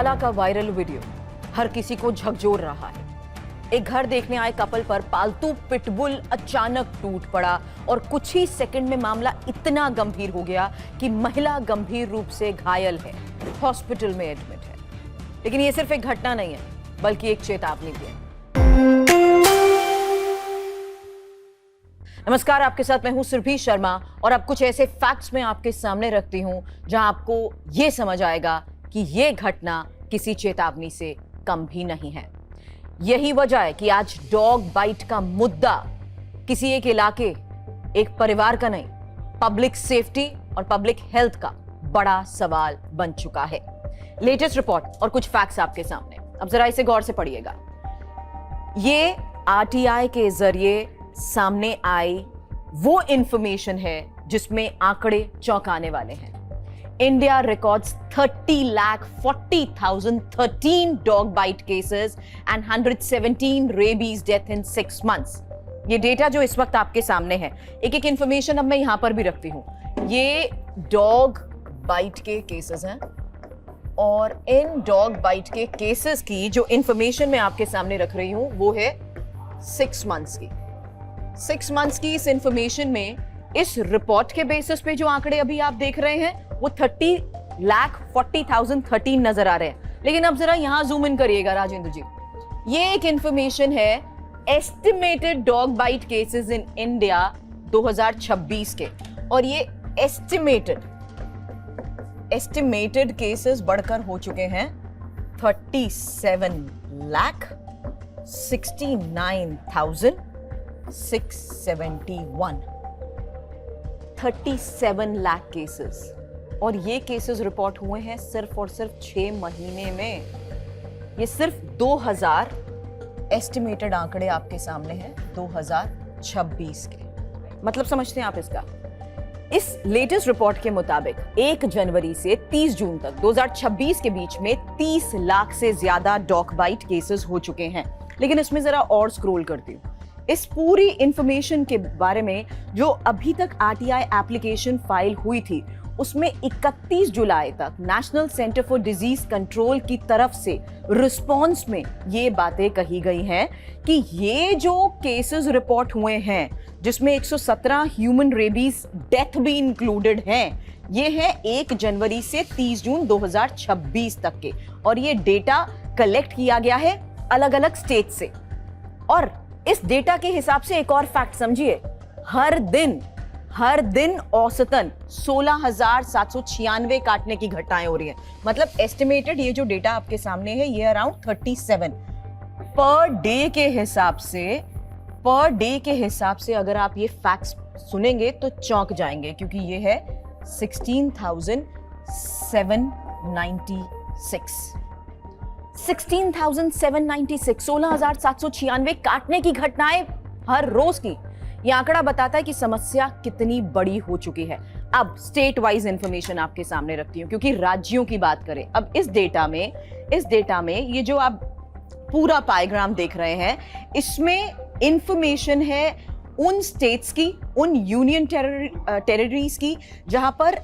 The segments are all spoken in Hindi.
पटियाला का वायरल वीडियो हर किसी को झकझोर रहा है। एक घर देखने आए कपल पर पालतू पिटबुल अचानक टूट पड़ा और कुछ ही सेकंड में मामला इतना गंभीर हो गया कि महिला गंभीर रूप से घायल है, हॉस्पिटल में एडमिट है। लेकिन ये सिर्फ एक घटना नहीं है, बल्कि एक चेतावनी भी है। नमस्कार, आपके साथ मैं हूं सुरभि शर्मा और अब कुछ ऐसे फैक्ट्स मैं आपके सामने रखती हूं जहां आपको यह समझ आएगा कि यह घटना किसी चेतावनी से कम भी नहीं है। यही वजह है कि आज डॉग बाइट का मुद्दा किसी एक इलाके, एक परिवार का नहीं, पब्लिक सेफ्टी और पब्लिक हेल्थ का बड़ा सवाल बन चुका है। लेटेस्ट रिपोर्ट और कुछ फैक्ट्स आपके सामने, अब जरा इसे गौर से पढ़िएगा। ये आरटीआई के जरिए सामने आई वो इंफॉर्मेशन है जिसमें आंकड़े चौंकाने वाले हैं। India records 30,40,013 dog bite cases and 117 rabies death in 6 months। ये डेटा जो इस वक्त आपके सामने है, एक एक इंफॉर्मेशन अब मैं यहां पर भी रखती हूं। ये डॉग बाइट के केसेस हैं और इन डॉग बाइट के केसेस की जो इंफॉर्मेशन मैं आपके सामने रख रही हूं वो है 6 months की। 6 months की इस इंफॉर्मेशन में इस रिपोर्ट के बेसिस पे जो आंकड़े अभी आप देख रहे हैं वो 30,40,013 नजर आ रहे हैं। लेकिन अब जरा यहां जूम इन करिएगा राजेंद्र जी। ये एक इंफॉर्मेशन है estimated dog bite cases in India 2026 के, और ये एस्टिमेटेड केसेस बढ़कर हो चुके हैं 37,69,671। 37 लाख केसेस, और ये केसेस रिपोर्ट हुए हैं सिर्फ और सिर्फ 6 महीने में। ये सिर्फ 2000 एस्टिमेटेड आंकड़े आपके सामने हैं 2026 के। मतलब समझते हैं आप इसका? इस लेटेस्ट रिपोर्ट के मुताबिक 1 जनवरी से 30 जून तक 2026 के बीच में 30 लाख से ज्यादा डॉग बाइट केसेस हो चुके हैं। लेकिन इसमें जरा और स्क्रॉल करती हूँ, इस पूरी इंफॉर्मेशन के बारे में जो अभी तक आरटीआई एप्लीकेशन फाइल हुई थी उसमें 31 जुलाई तक national centre for disease control की तरफ से रिस्पॉन्स में ये बातें कही गई हैं कि ये जो केसेस रिपोर्ट हुए हैं जिसमें 117 ह्यूमन रेबीज डेथ भी इंक्लूडेड हैं, ये है 1 जनवरी से 30 जून 2026 तक के, और ये डेटा कलेक्ट किया गया है अलग अलग स्टेट से। और इस डेटा के हिसाब से एक और फैक्ट समझिए, हर दिन औसतन 16,796 काटने की घटनाएं हो रही हैं। मतलब एस्टिमेटेड ये जो डेटा आपके सामने है ये अराउंड 37 पर डे के हिसाब से अगर आप ये फैक्ट्स सुनेंगे तो चौंक जाएंगे, क्योंकि ये है 16,796 16,796 काटने की घटनाएं हर रोज की। यह आंकड़ा बताता है कि समस्या कितनी बड़ी हो चुकी है। अब स्टेट वाइज इंफॉर्मेशन आपके सामने रखती हूं, क्योंकि राज्यों की बात करें। अब इस डेटा में ये जो आप पूरा पाइग्राम देख रहे हैं, इसमें इंफॉर्मेशन है उन स्टेट्स की, उन यूनियन टेरिटरीज की जहां पर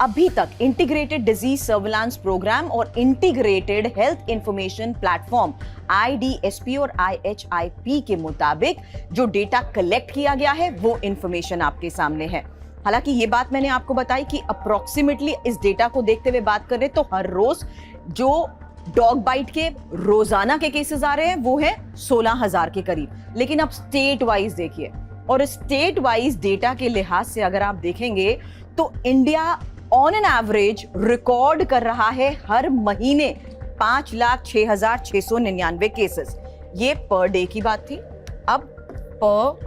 अभी तक इंटीग्रेटेड डिजीज सर्विलांस प्रोग्राम और integrated health information platform IDSP और IHIP के मुताबिक जो डेटा कलेक्ट किया गया है वो इंफॉर्मेशन आपके सामने है। हालांकि ये बात मैंने आपको बताई कि अप्रोक्सीमेटली इस डेटा को देखते हुए बात करें तो हर रोज जो डॉग बाइट के रोजाना के केसेस आ रहे हैं वो है 16,000 के करीब। लेकिन अब स्टेट वाइज देखिए, और स्टेट वाइज डेटा के लिहाज से अगर आप देखेंगे तो India on an average record कर रहा है हर महीने 5,06,699 केसेस। ये पर डे की बात थी। अब पर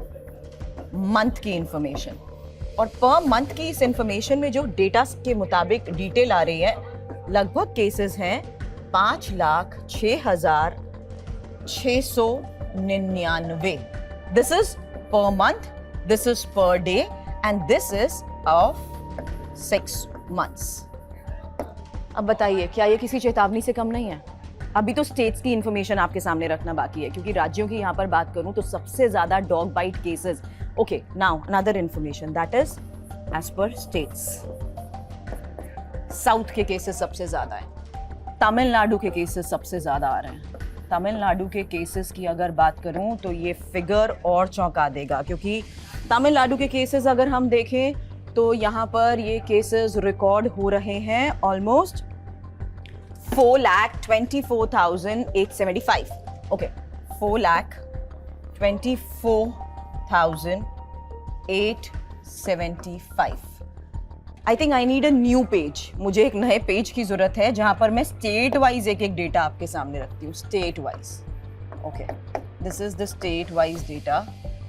मंथ की इंफॉर्मेशन, और पर मंथ की इस इंफॉर्मेशन में जो डेटा के मुताबिक डिटेल आ रही है, लगभग केसेस हैं 5,06,699। This is per month, this is per day, and this is of 6 months। अब बताइए, क्या ये किसी चेतावनी से कम नहीं है? अभी तो स्टेट्स की इंफॉर्मेशन आपके सामने रखना बाकी है, क्योंकि राज्यों की यहां पर बात करूं तो सबसे ज्यादा dog bite cases. Okay, now another information that is as per states. South के केसेस सबसे ज्यादा है। तमिलनाडु के केसेस सबसे ज़्यादा आ रहे हैं। तमिलनाडु के केसेस की अगर बात करूं तो ये फिगर और चौंका देगा, क्योंकि तमिलनाडु के केसेस अगर हम देखें तो यहाँ पर ये केसेस रिकॉर्ड हो रहे हैं almost 4,24,875। Okay, 4,24,875। I think I need a new page. मुझे एक नए पेज की जरूरत है जहां पर मैं स्टेट वाइज एक एक डेटा आपके सामने रखती हूँ। State wise, okay, this is the state wise data,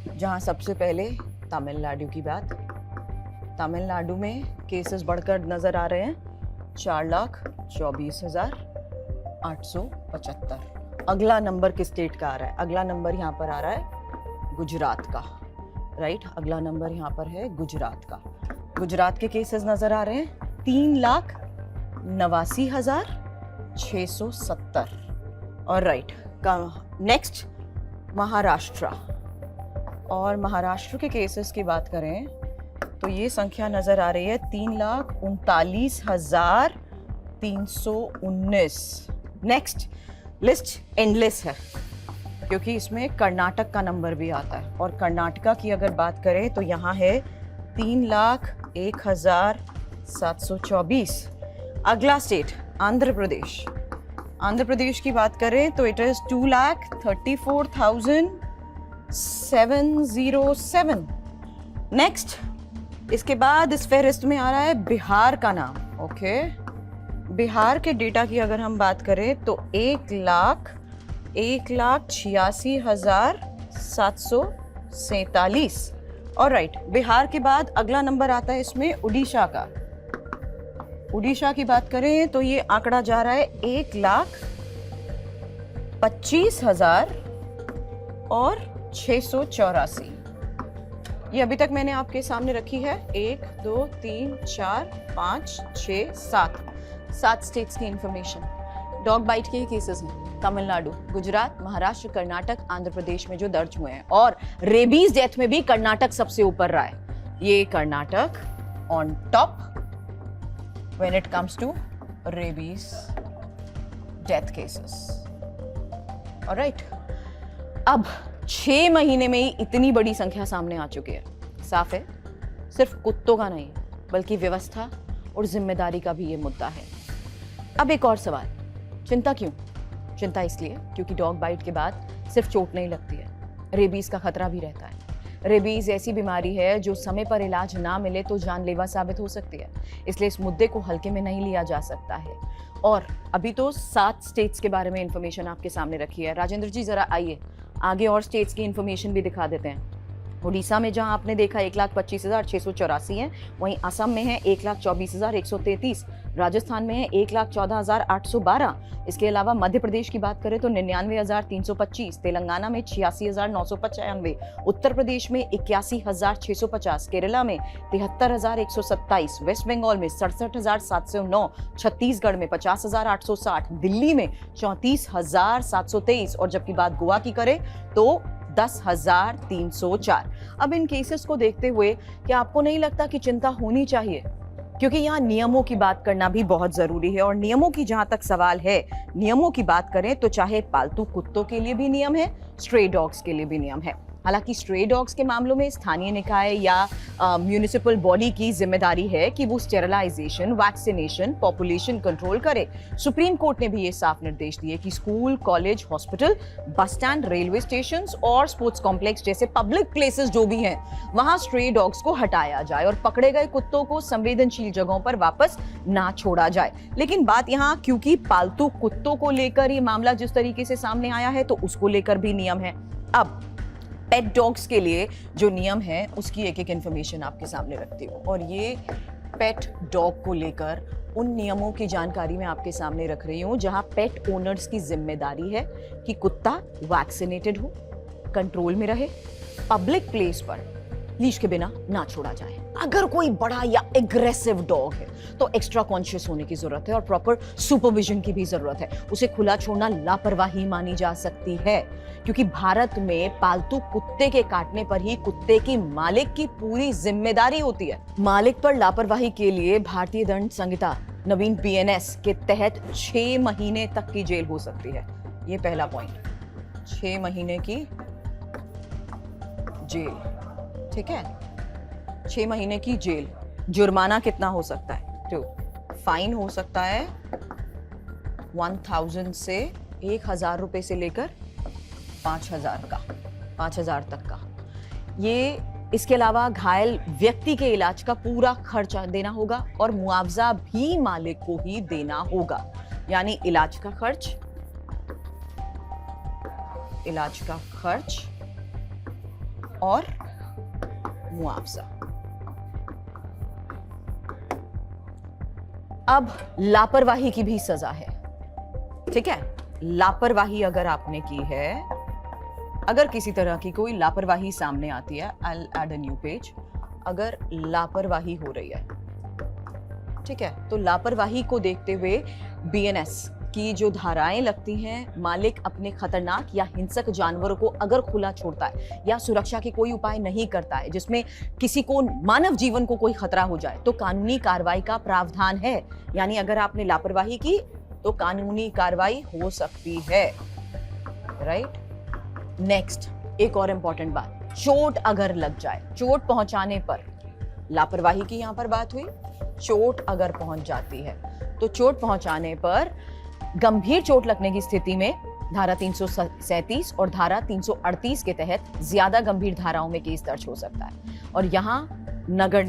जहां सबसे पहले तमिलनाडु की बात। तमिलनाडु में केसेस बढ़कर नजर आ रहे हैं 4,24,875। अगला नंबर किस स्टेट का आ रहा है? अगला नंबर यहाँ पर आ रहा है गुजरात का, राइट? अगला नंबर यहाँ पर है गुजरात का। गुजरात के केसेस नजर आ रहे हैं 3,89,670। और राइट, नेक्स्ट महाराष्ट्र। और महाराष्ट्र के केसेस की बात करें तो ये संख्या नजर आ रही है 3,39,319। नेक्स्ट, लिस्ट एंडलेस है क्योंकि इसमें कर्नाटक का नंबर भी आता है, और कर्नाटका की अगर बात करें तो यहाँ है 3,01,724। अगला स्टेट आंध्र प्रदेश। आंध्र प्रदेश की बात करें तो इट इज 2,34,707। नेक्स्ट, इसके बाद इस फेहरिस्त में आ रहा है बिहार का नाम। ओके, बिहार के डेटा की अगर हम बात करें तो 1,86,747। और राइट, बिहार के बाद अगला नंबर आता है इसमें उड़ीसा का। उड़ीसा की बात करें तो ये आंकड़ा जा रहा है 1,25,684। ये अभी तक मैंने आपके सामने रखी है 1, 2, 3, 4, 5, 6, 7 स्टेट्स की इंफॉर्मेशन। डॉग बाइट के केसेस हैं तमिलनाडु, गुजरात, महाराष्ट्र, कर्नाटक, आंध्र प्रदेश में जो दर्ज हुए हैं। और रेबीज डेथ में भी कर्नाटक सबसे ऊपर रहा है। ये Karnataka on top when it comes to rabies death cases. Alright, अब 6 महीने में ही इतनी बड़ी संख्या सामने आ चुकी है। साफ है, सिर्फ कुत्तों का नहीं बल्कि व्यवस्था और जिम्मेदारी का भी ये मुद्दा है। अब एक और सवाल, चिंता क्यों? चिंता इसलिए क्योंकि डॉग बाइट के बाद सिर्फ चोट नहीं लगती है, रेबीज का खतरा भी रहता है। रेबीज ऐसी बीमारी है जो समय पर इलाज ना मिले तो जानलेवा साबित हो सकती है, इसलिए इस मुद्दे को हल्के में नहीं लिया जा सकता है। और अभी तो 7 स्टेट्स के बारे में इंफॉर्मेशन आपके सामने रखी है। राजेंद्र जी, जरा आइए आगे और स्टेट्स की इंफॉर्मेशन भी दिखा देते हैं। उड़ीसा में जहां आपने देखा 1,25,684 है, वहीं असम में है 1,24,133, राजस्थान में है 1,14,812। इसके अलावा मध्य प्रदेश की बात करें तो 99,325, तेलंगाना में 86,995, उत्तर प्रदेश में 81,650, केरला में 73,127, वेस्ट बंगाल में 67,709, छत्तीसगढ़ में 50,860, दिल्ली में 34,723, और जबकि बात गोवा की करें तो 10,304। अब इन केसेस को देखते हुए क्या आपको नहीं लगता कि चिंता होनी चाहिए? क्योंकि यहाँ नियमों की बात करना भी बहुत जरूरी है। और नियमों की जहां तक सवाल है, नियमों की बात करें तो चाहे पालतू कुत्तों के लिए भी नियम है, स्ट्रे डॉग्स के लिए भी नियम है। हालांकि स्ट्रे डॉग्स के मामलों में स्थानीय निकाय या म्यूनिसिपल बॉडी की जिम्मेदारी है कि वो स्टेरिलाइजेशन, वैक्सीनेशन, पॉपुलेशन कंट्रोल करे। सुप्रीम कोर्ट ने भी ये साफ निर्देश दिए कि school, college, hospital, bus stand, railway station और स्पोर्ट्स कॉम्प्लेक्स जैसे पब्लिक प्लेसेस जो भी हैं, वहां स्ट्रे डॉग्स को हटाया जाए और पकड़े गए कुत्तों को संवेदनशील जगहों पर वापस ना छोड़ा जाए। लेकिन बात यहाँ, क्योंकि पालतू कुत्तों को लेकर ये मामला जिस तरीके से सामने आया है तो उसको लेकर भी नियम है। अब पेट डॉग्स के लिए जो नियम है उसकी एक एक इंफॉर्मेशन आपके सामने रखती हूँ, और ये पेट डॉग को लेकर उन नियमों की जानकारी मैं आपके सामने रख रही हूँ जहाँ पेट ओनर्स की जिम्मेदारी है कि कुत्ता वैक्सीनेटेड हो, कंट्रोल में रहे, पब्लिक प्लेस पर लीश के बिना ना छोड़ा जाए। अगर कोई बड़ा या एग्रेसिव डॉग है तो एक्स्ट्रा कॉन्शियस होने की जरूरत है और प्रॉपर सुपरविजन की भी जरूरत है। उसे खुला छोड़ना लापरवाही मानी जा सकती है, क्योंकि भारत में पालतू कुत्ते के काटने पर ही कुत्ते की मालिक की पूरी जिम्मेदारी होती है। मालिक पर लापरवाही के लिए भारतीय दंड संहिता नवीन बीएनएस के तहत 6 महीने तक की जेल हो सकती है। ये पहला पॉइंट, 6 महीने की जेल, ठीक है, 6 महीने की जेल। जुर्माना कितना हो सकता है? तो फाइन हो सकता है 1000 से 1000 रुपए से लेकर 5000 तक का। ये इसके अलावा घायल व्यक्ति के इलाज का पूरा खर्चा देना होगा और मुआवजा भी मालिक को ही देना होगा। यानी इलाज का खर्च और मुआवजा। अब लापरवाही की भी सजा है, ठीक है। लापरवाही अगर आपने की है, अगर किसी तरह की कोई लापरवाही सामने आती है, I'll add a new page, अगर लापरवाही हो रही है, ठीक है, तो लापरवाही को देखते हुए बीएनएस की जो धाराएं लगती हैं, मालिक अपने खतरनाक या हिंसक जानवरों को अगर खुला छोड़ता है या सुरक्षा के कोई उपाय नहीं करता है जिसमें किसी को मानव जीवन को कोई खतरा हो जाए, तो कानूनी कार्रवाई का प्रावधान है। यानी अगर आपने लापरवाही की तो कानूनी कार्रवाई हो सकती है, राइट। नेक्स्ट, एक और इंपॉर्टेंट बात, चोट अगर लग जाए, चोट पहुंचाने पर, लापरवाही की यहां पर बात हुई, चोट अगर पहुंच जाती है तो चोट पहुंचाने पर गंभीर चोट लगने की स्थिति में धारा 337 और धारा 338 के तहत ज्यादा गंभीर धाराओं में केस दर्ज हो सकता है। और यहाँ नगर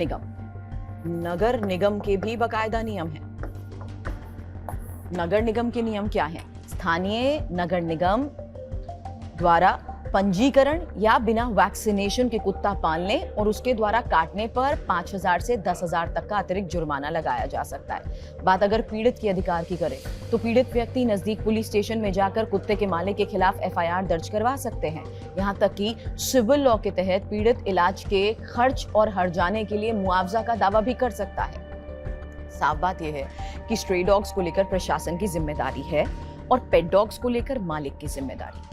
निगम के भी बाकायदा नियम हैं। नगर निगम के नियम क्या हैं? स्थानीय नगर निगम द्वारा पंजीकरण या बिना वैक्सीनेशन के कुत्ता पालने और उसके द्वारा काटने पर 5000 से 10,000 तक का अतिरिक्त जुर्माना लगाया जा सकता है। बात अगर पीड़ित के अधिकार की करें तो पीड़ित व्यक्ति नजदीक पुलिस स्टेशन में जाकर कुत्ते के मालिक के खिलाफ एफआईआर दर्ज करवा सकते हैं। यहाँ तक कि सिविल लॉ के तहत पीड़ित इलाज के खर्च और हर्जाने के लिए मुआवजा का दावा भी कर सकता है। साफ बात यह है कि स्ट्रे डॉग्स को लेकर प्रशासन की जिम्मेदारी है और पेट डॉग्स को लेकर मालिक की जिम्मेदारी।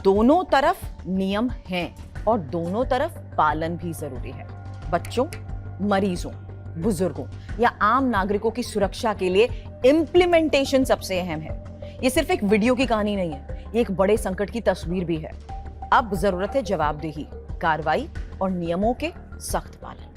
दोनों तरफ नियम हैं और दोनों तरफ पालन भी जरूरी है। बच्चों, मरीजों, बुजुर्गों या आम नागरिकों की सुरक्षा के लिए इम्प्लीमेंटेशन सबसे अहम है। ये सिर्फ एक वीडियो की कहानी नहीं है, ये एक बड़े संकट की तस्वीर भी है। अब जरूरत है जवाबदेही, कार्रवाई और नियमों के सख्त पालन।